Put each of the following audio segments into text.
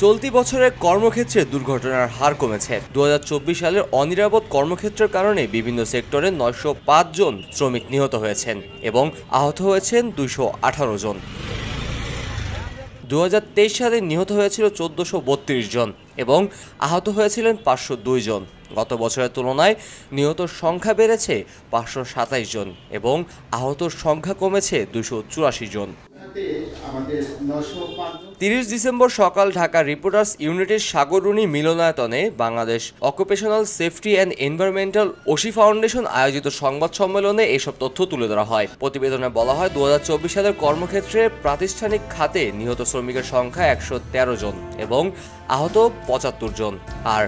চলতি বছরে কর্মক্ষেত্রে দুর্ঘটনার হার কমেছে। 2024 সালের অনিরাপদ কর্মক্ষেত্রের কারণে বিভিন্ন সেক্টরে 905 জন শ্রমিক নিহত হয়েছেন এবং আহত হয়েছেন 218 জন। 2023 সালে নিহত হয়েছিল 1432 জন এবং আহত হয়েছিলেন 502 জন। গত বছরের তুলনায় নিহতর সংখ্যা বেড়েছে 527 জন এবং আহতর সংখ্যা কমেছে 284 জন। 30 ডিসেম্বর সকাল ঢাকা রিপোর্টার্স ইউনিটের সাগররুনি মিলনায়তনে Bangladesh occupational safety and environmental OC foundation আয়োজিত সংবাদ সম্মেলনে এসব তথ্য তুলে ধরা হয়। প্রতিবেদনে বলা হয়, 2024 সালের কর্মক্ষেত্রে প্রাতিষ্ঠানিক খাতে নিহত শ্রমিকের সংখ্যা 113 জন এবং আহত 75 জন, আর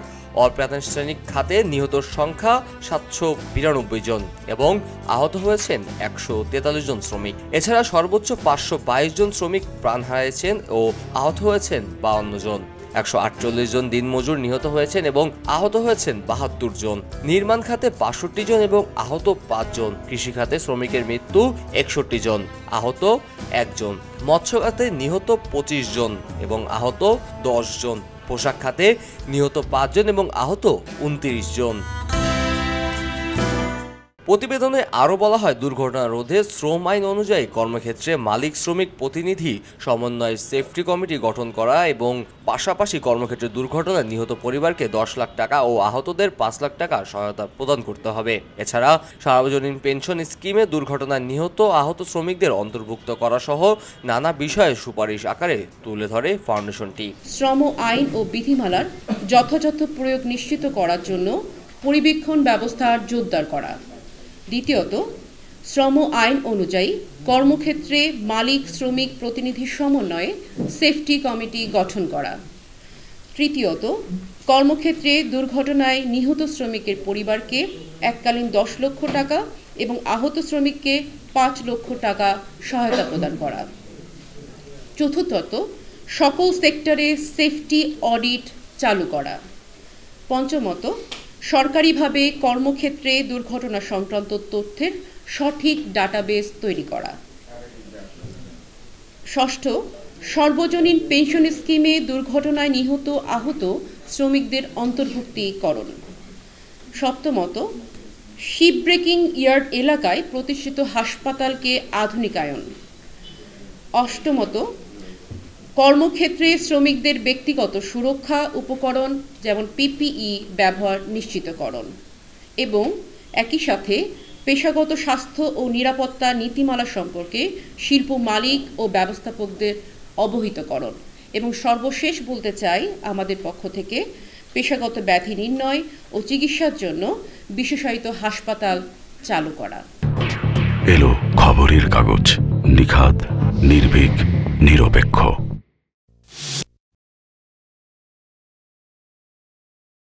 অপ্রাতিষ্ঠানিক খাতে নিহতর সংখ্যা 792 জন এবং আহত হয়েছেন 143 জন শ্রমিক। এছাড়া সর্বোচ্চ 522 জন শ্রমিক প্রাণ হারিয়েছেন ও আহত হয়েছেন 52 জন। 148 জন দিনমজুর নিহত হয়েছেন এবং আহত হয়েছেন 72 জন। নির্মাণ খাতে 62 জন এবং আহত 5 জন। কৃষি খাতে শ্রমিকের মৃত্যু 61 জন, আহত 1 জন। মৎস্য খাতে নিহত 25 জন এবং আহত 10 জন। পোশাক খাতে নিহত 5 জন এবং আহত 29 জন। প্রতিবেদনে আরও বলা হয়, দুর্ঘটনা রোধে শ্রম আইন অনুযায়ী কর্মক্ষেত্রে মালিক শ্রমিক প্রতিনিধি সমন্বয়ের সেফটি কমিটি গঠন করা এবং পাশাপাশি কর্মক্ষেত্রে দুর্ঘটনায় নিহত পরিবারকে 10 লাখ টাকা ও আহতদের 5 লাখ টাকা সহায়তা প্রদান করতে হবে। এছাড়া সার্বজনীন পেনশন স্কিমে দুর্ঘটনায় নিহত আহত শ্রমিকদের অন্তর্ভুক্ত করা সহ নানা বিষয়ে সুপারিশ আকারে তুলে ধরে ফাউন্ডেশনটি। শ্রম আইন ও বিধিমালার যথাযথ প্রয়োগ নিশ্চিত করার জন্য পরিবীক্ষণ ব্যবস্থার জোরদার করা। দ্বিতীয়ত, শ্রম আইন অনুযায়ী কর্মক্ষেত্রে মালিক শ্রমিক প্রতিনিধির সমন্বয়ে সেফটি কমিটি গঠন করা। তৃতীয়ত, কর্মক্ষেত্রে দুর্ঘটনায় নিহত শ্রমিকের পরিবারকে এককালীন 10 লক্ষ টাকা এবং আহত শ্রমিককে 5 লক্ষ টাকা সহায়তা প্রদান করা। চতুর্থত, সকল সেক্টরে সেফটি অডিট চালু করা। পঞ্চমত, সরকারিভাবে কর্মক্ষেত্রে দুর্ঘটনা সংক্রান্ত তথ্যের সঠিক ডাটাবেস তৈরি করা। ষষ্ঠ, সর্বজনীন পেনশন স্কিমে দুর্ঘটনায় নিহত আহত শ্রমিকদের অন্তর্ভুক্তিকরণ। সপ্তমত, শিপ ব্রেকিং ইয়ার্ড এলাকায় প্রতিষ্ঠিত হাসপাতালকে আধুনিকায়ন। অষ্টমত, কর্মক্ষেত্রে শ্রমিকদের ব্যক্তিগত সুরক্ষা উপকরণ যেমন পিপিই ব্যবহার নিশ্চিতকরণ এবং একই সাথে পেশাগত স্বাস্থ্য ও নিরাপত্তা নীতিমালা সম্পর্কে শিল্প মালিক ও ব্যবস্থাপকদের অবহিতকরণ। এবং সর্বশেষ বলতে চাই, আমাদের পক্ষ থেকে পেশাগত ব্যাধি নির্ণয় ও চিকিৎসার জন্য বিশেষায়িত হাসপাতাল চালু করা। এলো খবরের কাগজ, নিখাত, নির্ভীক, নিরপেক্ষ।